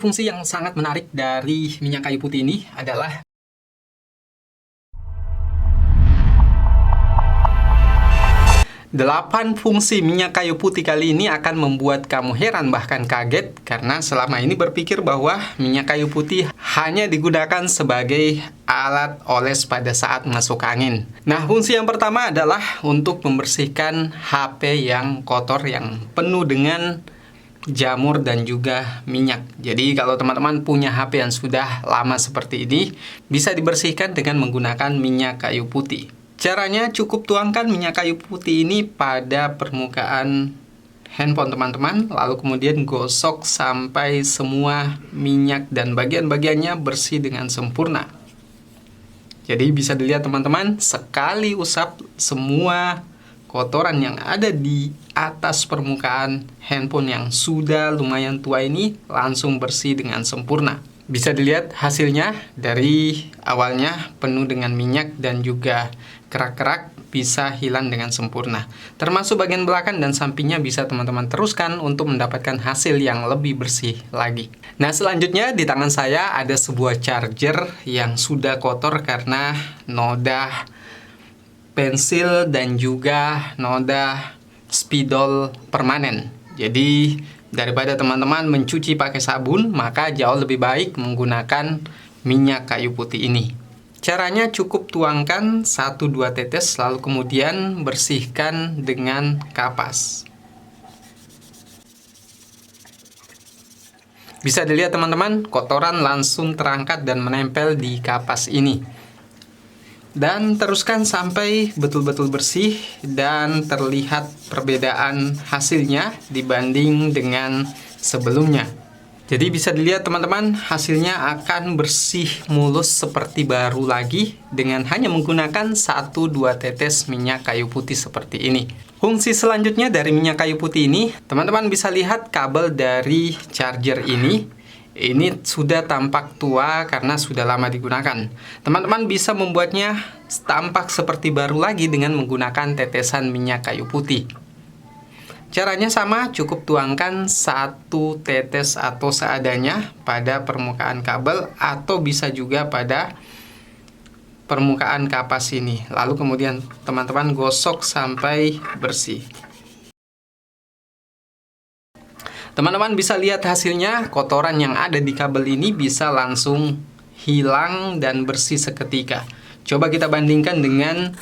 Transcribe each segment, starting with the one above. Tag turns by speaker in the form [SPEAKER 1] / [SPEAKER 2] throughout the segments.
[SPEAKER 1] Fungsi yang sangat menarik dari minyak kayu putih ini adalah 8 fungsi minyak kayu putih kali ini akan membuat kamu heran bahkan kaget karena selama ini berpikir bahwa minyak kayu putih hanya digunakan sebagai alat oles pada saat masuk angin. Nah, fungsi yang pertama adalah untuk membersihkan HP yang kotor yang penuh dengan jamur dan juga minyak. Jadi kalau teman-teman punya HP yang sudah lama seperti ini, bisa dibersihkan dengan menggunakan minyak kayu putih. Caranya cukup tuangkan minyak kayu putih ini pada permukaan handphone teman-teman, lalu kemudian gosok sampai semua minyak dan bagian-bagiannya bersih dengan sempurna. Jadi bisa dilihat teman-teman, sekali usap semua kotoran yang ada di atas permukaan handphone yang sudah lumayan tua ini langsung bersih dengan sempurna. Bisa dilihat hasilnya dari awalnya penuh dengan minyak dan juga kerak-kerak bisa hilang dengan sempurna. Termasuk bagian belakang dan sampingnya bisa teman-teman teruskan untuk mendapatkan hasil yang lebih bersih lagi. Nah, selanjutnya di tangan saya ada sebuah charger yang sudah kotor karena noda pensil dan juga noda spidol permanen. Jadi daripada teman-teman mencuci pakai sabun, maka jauh lebih baik menggunakan minyak kayu putih ini. Caranya cukup tuangkan 1-2 tetes lalu kemudian bersihkan dengan kapas. Bisa dilihat teman-teman, kotoran langsung terangkat dan menempel di kapas ini. Dan teruskan sampai betul-betul bersih dan terlihat perbedaan hasilnya dibanding dengan sebelumnya. Jadi bisa dilihat teman-teman, hasilnya akan bersih mulus seperti baru lagi dengan hanya menggunakan 1-2 tetes minyak kayu putih seperti ini. Fungsi selanjutnya dari minyak kayu putih ini, teman-teman bisa lihat kabel dari charger ini. Ini sudah tampak tua karena sudah lama digunakan. Teman-teman bisa membuatnya tampak seperti baru lagi dengan menggunakan tetesan minyak kayu putih. Caranya sama, cukup tuangkan 1 tetes atau seadanya pada permukaan kabel atau bisa juga pada permukaan kapas ini. Lalu kemudian teman-teman gosok sampai bersih. Teman-teman bisa lihat hasilnya, kotoran yang ada di kabel ini bisa langsung hilang dan bersih seketika. Coba kita bandingkan dengan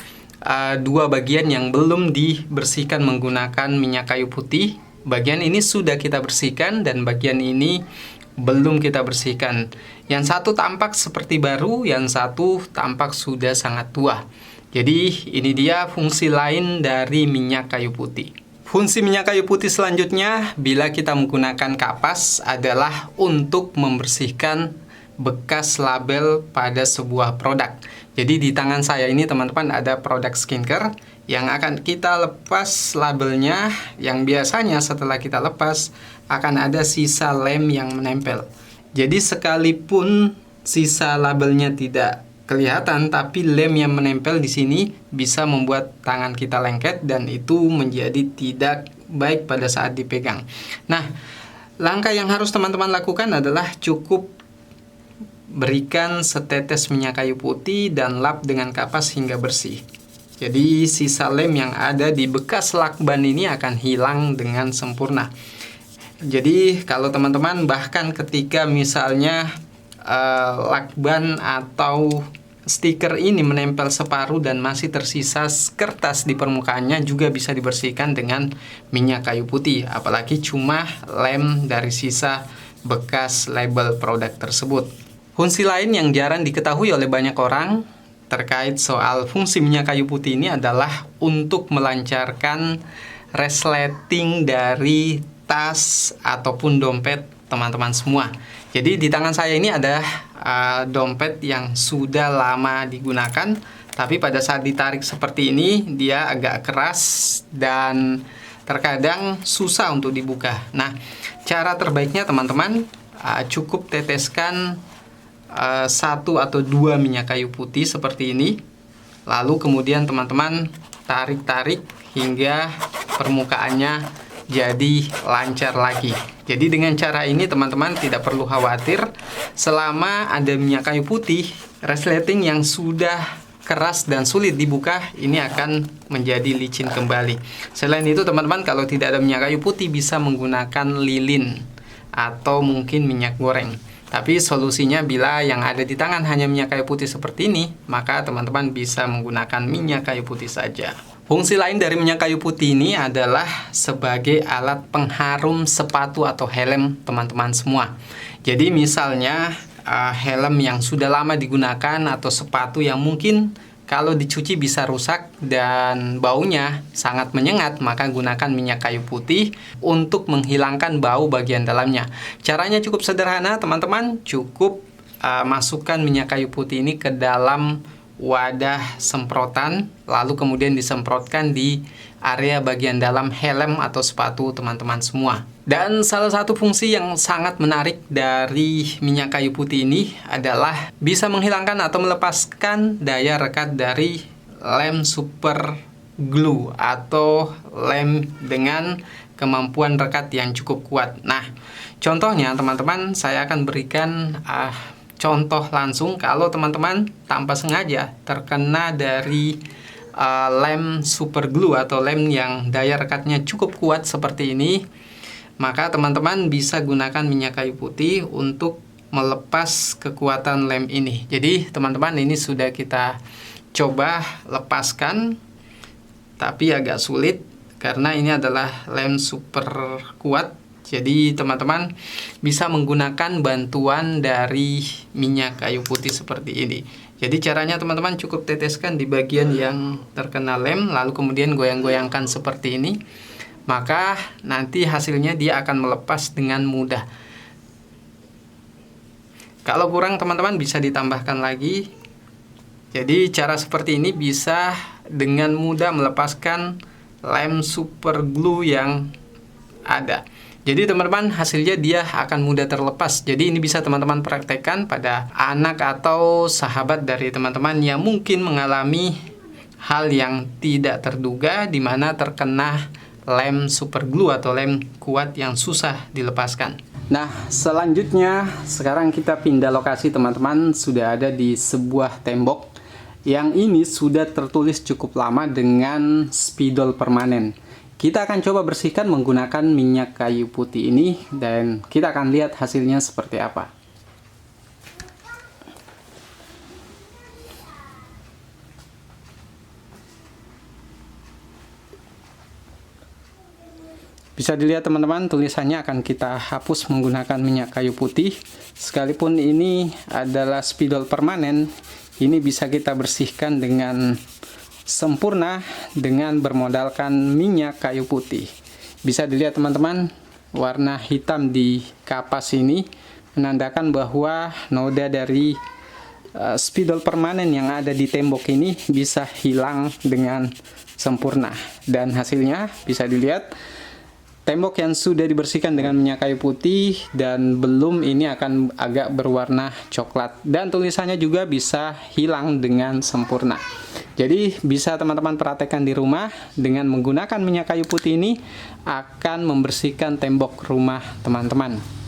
[SPEAKER 1] dua bagian yang belum dibersihkan menggunakan minyak kayu putih. Bagian ini sudah kita bersihkan dan bagian ini belum kita bersihkan. Yang satu tampak seperti baru, yang satu tampak sudah sangat tua. Jadi ini dia fungsi lain dari minyak kayu putih. Fungsi minyak kayu putih selanjutnya bila kita menggunakan kapas adalah untuk membersihkan bekas label pada sebuah produk. Jadi di tangan saya ini teman-teman ada produk skincare yang akan kita lepas labelnya, yang biasanya setelah kita lepas akan ada sisa lem yang menempel. Jadi sekalipun sisa labelnya tidak kelihatan, tapi lem yang menempel di sini bisa membuat tangan kita lengket dan itu menjadi tidak baik pada saat dipegang. Nah, langkah yang harus teman-teman lakukan adalah cukup berikan setetes minyak kayu putih dan lap dengan kapas hingga bersih. Jadi sisa lem yang ada di bekas lakban ini akan hilang dengan sempurna. Jadi kalau teman-teman bahkan ketika misalnya lakban atau stiker ini menempel separuh dan masih tersisa kertas di permukaannya juga bisa dibersihkan dengan minyak kayu putih. Apalagi cuma lem dari sisa bekas label produk tersebut. Fungsi lain yang jarang diketahui oleh banyak orang terkait soal fungsi minyak kayu putih ini adalah untuk melancarkan resleting dari tas ataupun dompet teman-teman semua. Jadi di tangan saya ini ada dompet yang sudah lama digunakan, tapi pada saat ditarik seperti ini dia agak keras dan terkadang susah untuk dibuka. Nah, cara terbaiknya teman-teman cukup teteskan 1 atau 2 minyak kayu putih seperti ini. Lalu kemudian teman-teman tarik-tarik hingga permukaannya jadi lancar lagi. Jadi dengan cara ini teman-teman tidak perlu khawatir, selama ada minyak kayu putih, resleting yang sudah keras dan sulit dibuka ini akan menjadi licin kembali. Selain itu teman-teman, kalau tidak ada minyak kayu putih bisa menggunakan lilin atau mungkin minyak goreng. Tapi solusinya bila yang ada di tangan hanya minyak kayu putih seperti ini, maka teman-teman bisa menggunakan minyak kayu putih saja. Fungsi lain dari minyak kayu putih ini adalah sebagai alat pengharum sepatu atau helm teman-teman semua. Jadi misalnya helm yang sudah lama digunakan atau sepatu yang mungkin kalau dicuci bisa rusak dan baunya sangat menyengat, maka gunakan minyak kayu putih untuk menghilangkan bau bagian dalamnya. Caranya cukup sederhana teman-teman, cukup masukkan minyak kayu putih ini ke dalam wadah semprotan, lalu kemudian disemprotkan di area bagian dalam helm atau sepatu teman-teman semua. Dan salah satu fungsi yang sangat menarik dari minyak kayu putih ini adalah bisa menghilangkan atau melepaskan daya rekat dari lem super glue atau lem dengan kemampuan rekat yang cukup kuat. Nah, contohnya teman-teman, saya akan berikan contoh langsung kalau teman-teman tanpa sengaja terkena dari lem super glue atau lem yang daya rekatnya cukup kuat seperti ini, maka teman-teman bisa gunakan minyak kayu putih untuk melepas kekuatan lem ini. Jadi teman-teman, ini sudah kita coba lepaskan, tapi agak sulit karena ini adalah lem super kuat. Jadi teman-teman bisa menggunakan bantuan dari minyak kayu putih seperti ini. Jadi caranya teman-teman cukup teteskan di bagian yang terkena lem, lalu kemudian goyang-goyangkan seperti ini. Maka nanti hasilnya dia akan melepas dengan mudah. Kalau kurang teman-teman bisa ditambahkan lagi. Jadi cara seperti ini bisa dengan mudah melepaskan lem super glue yang ada. Jadi teman-teman, hasilnya dia akan mudah terlepas. Jadi ini bisa teman-teman praktekkan pada anak atau sahabat dari teman-teman yang mungkin mengalami hal yang tidak terduga, di mana terkena lem super glue atau lem kuat yang susah dilepaskan. Nah, selanjutnya sekarang kita pindah lokasi teman-teman. Sudah ada di sebuah tembok yang ini sudah tertulis cukup lama dengan spidol permanen. Kita akan coba bersihkan menggunakan minyak kayu putih ini dan kita akan lihat hasilnya seperti apa. Bisa dilihat teman-teman, tulisannya akan kita hapus menggunakan minyak kayu putih. Sekalipun ini adalah spidol permanen, ini bisa kita bersihkan dengan sempurna dengan bermodalkan minyak kayu putih. Bisa dilihat teman-teman, warna hitam di kapas ini menandakan bahwa noda dari spidol permanen yang ada di tembok ini bisa hilang dengan sempurna. Dan hasilnya bisa dilihat, tembok yang sudah dibersihkan dengan minyak kayu putih dan belum ini akan agak berwarna coklat. Dan tulisannya juga bisa hilang dengan sempurna. Jadi bisa teman-teman praktekkan di rumah dengan menggunakan minyak kayu putih ini akan membersihkan tembok rumah teman-teman.